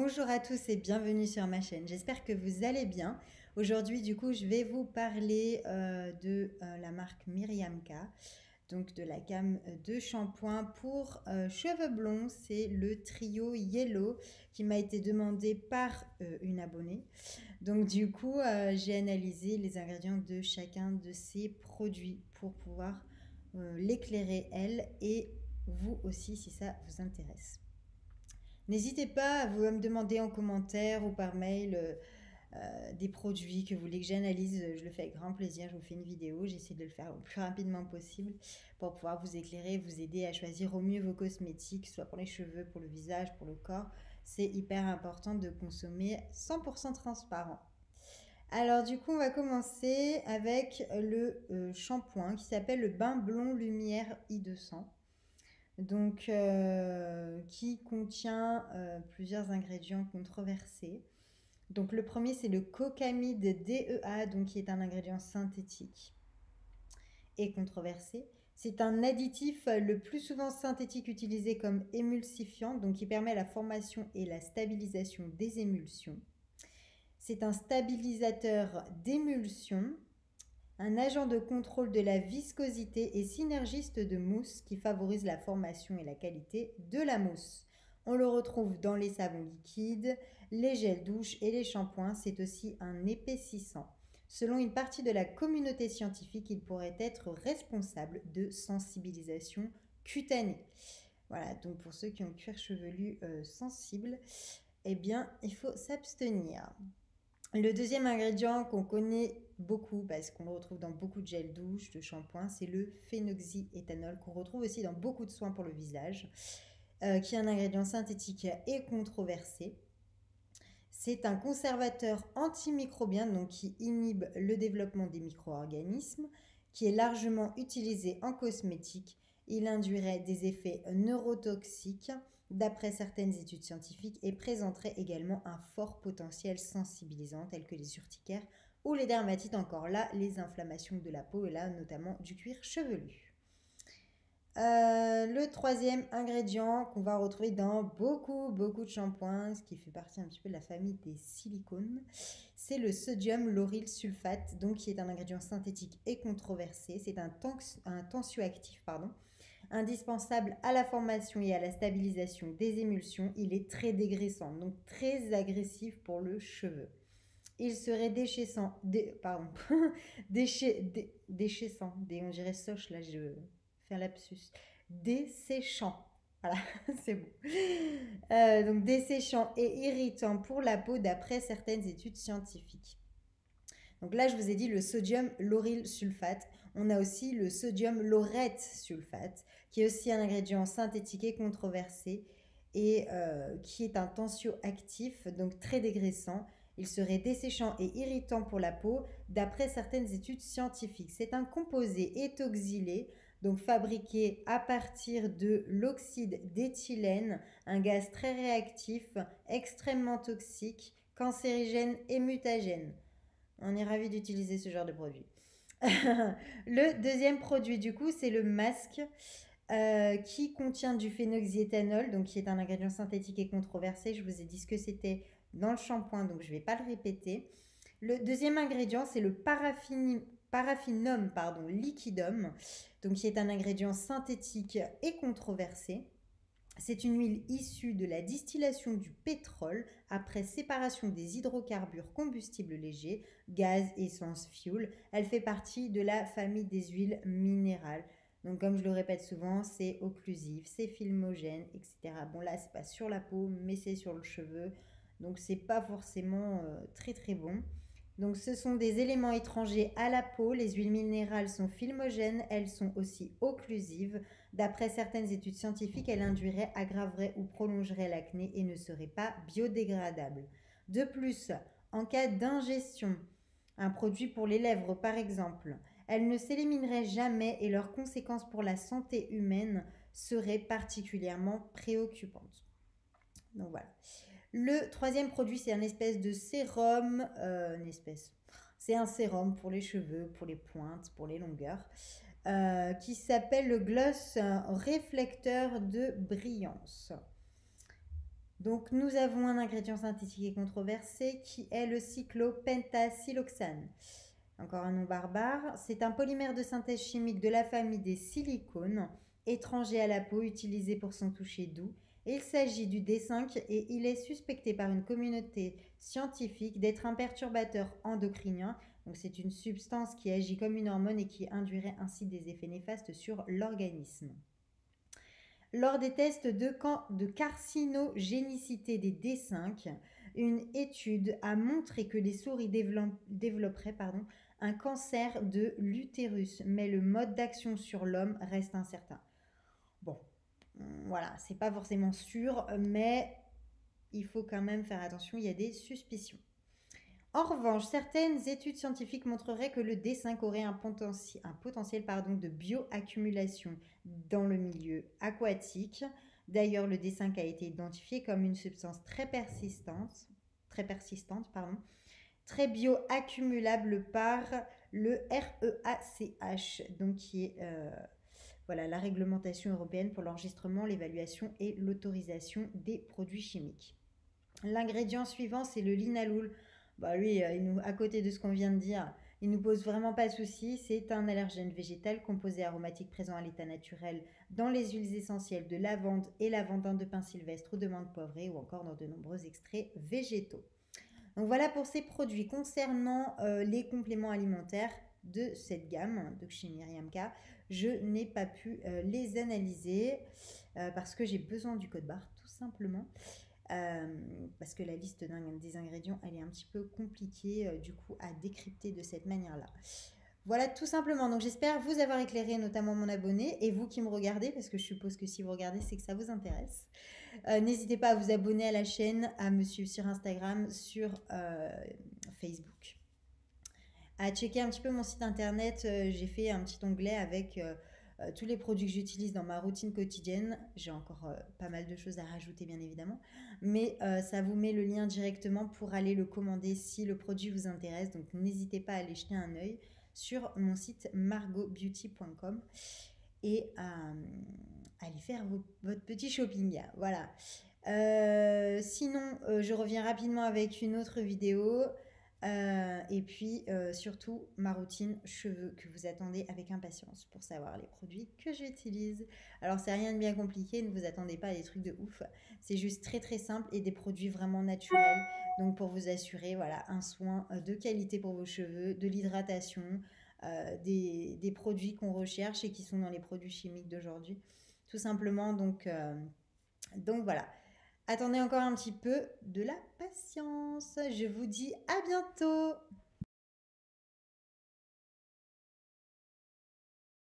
Bonjour à tous et bienvenue sur ma chaîne. J'espère que vous allez bien. Aujourd'hui, du coup, je vais vous parler de la marque Miriamka, donc de la gamme de shampoings pour cheveux blonds. C'est le trio Yellow qui m'a été demandé par une abonnée. Donc, du coup, j'ai analysé les ingrédients de chacun de ces produits pour pouvoir l'éclairer, elle, et vous aussi, si ça vous intéresse. N'hésitez pas à vous me demander en commentaire ou par mail des produits que vous voulez que j'analyse. Je le fais avec grand plaisir. Je vous fais une vidéo. J'essaie de le faire le plus rapidement possible pour pouvoir vous éclairer, vous aider à choisir au mieux vos cosmétiques, soit pour les cheveux, pour le visage, pour le corps. C'est hyper important de consommer 100% transparent. Alors du coup, on va commencer avec le shampoing qui s'appelle le Bain Blond Lumière I200. Donc, qui contient plusieurs ingrédients controversés. Donc, le premier, c'est le cocamide DEA, donc qui est un ingrédient synthétique et controversé. C'est un additif le plus souvent synthétique utilisé comme émulsifiant, donc qui permet la formation et la stabilisation des émulsions. C'est un stabilisateur d'émulsion, un agent de contrôle de la viscosité et synergiste de mousse qui favorise la formation et la qualité de la mousse. On le retrouve dans les savons liquides, les gels douche et les shampoings. C'est aussi un épaississant. Selon une partie de la communauté scientifique, il pourrait être responsable de sensibilisation cutanée. Voilà, donc pour ceux qui ont le cuir chevelu sensible, eh bien, il faut s'abstenir. Le deuxième ingrédient qu'on connaît beaucoup parce qu'on le retrouve dans beaucoup de gels douche, de shampoing, c'est le phénoxyéthanol qu'on retrouve aussi dans beaucoup de soins pour le visage, qui est un ingrédient synthétique et controversé. C'est un conservateur antimicrobien, donc qui inhibe le développement des micro-organismes, qui est largement utilisé en cosmétique. Il induirait des effets neurotoxiques d'après certaines études scientifiques et présenterait également un fort potentiel sensibilisant tel que les urticaires ou les dermatites, encore là, les inflammations de la peau et là notamment du cuir chevelu. Le troisième ingrédient qu'on va retrouver dans beaucoup de shampoings, ce qui fait partie un petit peu de la famille des silicones, c'est le sodium lauryl sulfate, donc qui est un ingrédient synthétique et controversé. C'est un tensioactif, indispensable à la formation et à la stabilisation des émulsions. Il est très dégraissant, donc très agressif pour le cheveu. Il serait déchaissant, déchaissant, on dirait soche, là je fais un lapsus, desséchant, voilà, c'est bon. Donc desséchant et irritant pour la peau d'après certaines études scientifiques. Donc là, je vous ai dit le sodium lauryl sulfate. On a aussi le sodium laurette sulfate, qui est aussi un ingrédient synthétique et controversé et qui est un tensioactif, donc très dégraissant. Il serait desséchant et irritant pour la peau d'après certaines études scientifiques. C'est un composé éthoxylé, donc fabriqué à partir de l'oxyde d'éthylène, un gaz très réactif, extrêmement toxique, cancérigène et mutagène. On est ravis d'utiliser ce genre de produit. Le deuxième produit, du coup, c'est le masque qui contient du phénoxyéthanol, donc qui est un ingrédient synthétique et controversé. Je vous ai dit ce que c'était dans le shampoing, donc je ne vais pas le répéter. Le deuxième ingrédient, c'est le paraffinum liquidum, donc qui est un ingrédient synthétique et controversé. C'est une huile issue de la distillation du pétrole après séparation des hydrocarbures combustibles légers, gaz, essence, fuel. Elle fait partie de la famille des huiles minérales. Donc comme je le répète souvent, c'est occlusif, c'est filmogène, etc. Bon là, c'est pas sur la peau, mais c'est sur le cheveu. Donc c'est pas forcément très bon. Donc ce sont des éléments étrangers à la peau. Les huiles minérales sont filmogènes, elles sont aussi occlusives. D'après certaines études scientifiques, elles induiraient, aggraveraient ou prolongeraient l'acné et ne seraient pas biodégradables. De plus, en cas d'ingestion, un produit pour les lèvres par exemple, elles ne s'élimineraient jamais et leurs conséquences pour la santé humaine seraient particulièrement préoccupantes. Donc voilà. Le troisième produit, c'est un espèce de sérum, c'est un sérum pour les cheveux, pour les pointes, pour les longueurs, qui s'appelle le gloss réflecteur de brillance. Donc nous avons un ingrédient synthétique et controversé qui est le cyclopentasiloxane. Encore un nom barbare. C'est un polymère de synthèse chimique de la famille des silicones, étranger à la peau, utilisé pour son toucher doux. Et il s'agit du D5 et il est suspecté par une communauté scientifique d'être un perturbateur endocrinien. Donc c'est une substance qui agit comme une hormone et qui induirait ainsi des effets néfastes sur l'organisme. Lors des tests de carcinogénicité des D5, une étude a montré que les souris développeraient un cancer de l'utérus, mais le mode d'action sur l'homme reste incertain. Bon, voilà, c'est pas forcément sûr, mais il faut quand même faire attention, il y a des suspicions. En revanche, certaines études scientifiques montreraient que le D5 aurait un potentiel de bioaccumulation dans le milieu aquatique. D'ailleurs, le D5 a été identifié comme une substance très persistante, très bioaccumulable par le REACH, donc qui est voilà, la réglementation européenne pour l'enregistrement, l'évaluation et l'autorisation des produits chimiques. L'ingrédient suivant, c'est le linalool. Bah lui, à côté de ce qu'on vient de dire, il nous pose vraiment pas de souci. C'est un allergène végétal composé aromatique présent à l'état naturel dans les huiles essentielles de lavande et lavandin de pin sylvestre ou de menthe poivrée ou encore dans de nombreux extraits végétaux. Donc voilà pour ces produits. Concernant les compléments alimentaires de cette gamme de chez Myriam K, je n'ai pas pu les analyser parce que j'ai besoin du code barre tout simplement. Parce que la liste des ingrédients, elle est un petit peu compliquée du coup à décrypter de cette manière-là. Voilà tout simplement. Donc j'espère vous avoir éclairé, notamment mon abonné et vous qui me regardez, parce que je suppose que si vous regardez, c'est que ça vous intéresse. N'hésitez pas à vous abonner à la chaîne, à me suivre sur Instagram, sur Facebook, à checker un petit peu mon site internet. J'ai fait un petit onglet avec tous les produits que j'utilise dans ma routine quotidienne. J'ai encore pas mal de choses à rajouter bien évidemment, mais ça vous met le lien directement pour aller le commander si le produit vous intéresse. Donc n'hésitez pas à aller jeter un œil sur mon site margotbeauty.com et aller faire votre petit shopping. Voilà. Sinon, je reviens rapidement avec une autre vidéo. Et puis surtout ma routine cheveux que vous attendez avec impatience pour savoir les produits que j'utilise. Alors c'est rien de bien compliqué, ne vous attendez pas à des trucs de ouf, c'est juste très très simple et des produits vraiment naturels. Donc pour vous assurer voilà un soin de qualité pour vos cheveux, de l'hydratation, des produits qu'on recherche et qui sont dans les produits chimiques d'aujourd'hui. Tout simplement donc voilà. Attendez encore un petit peu de la patience. Je vous dis à bientôt.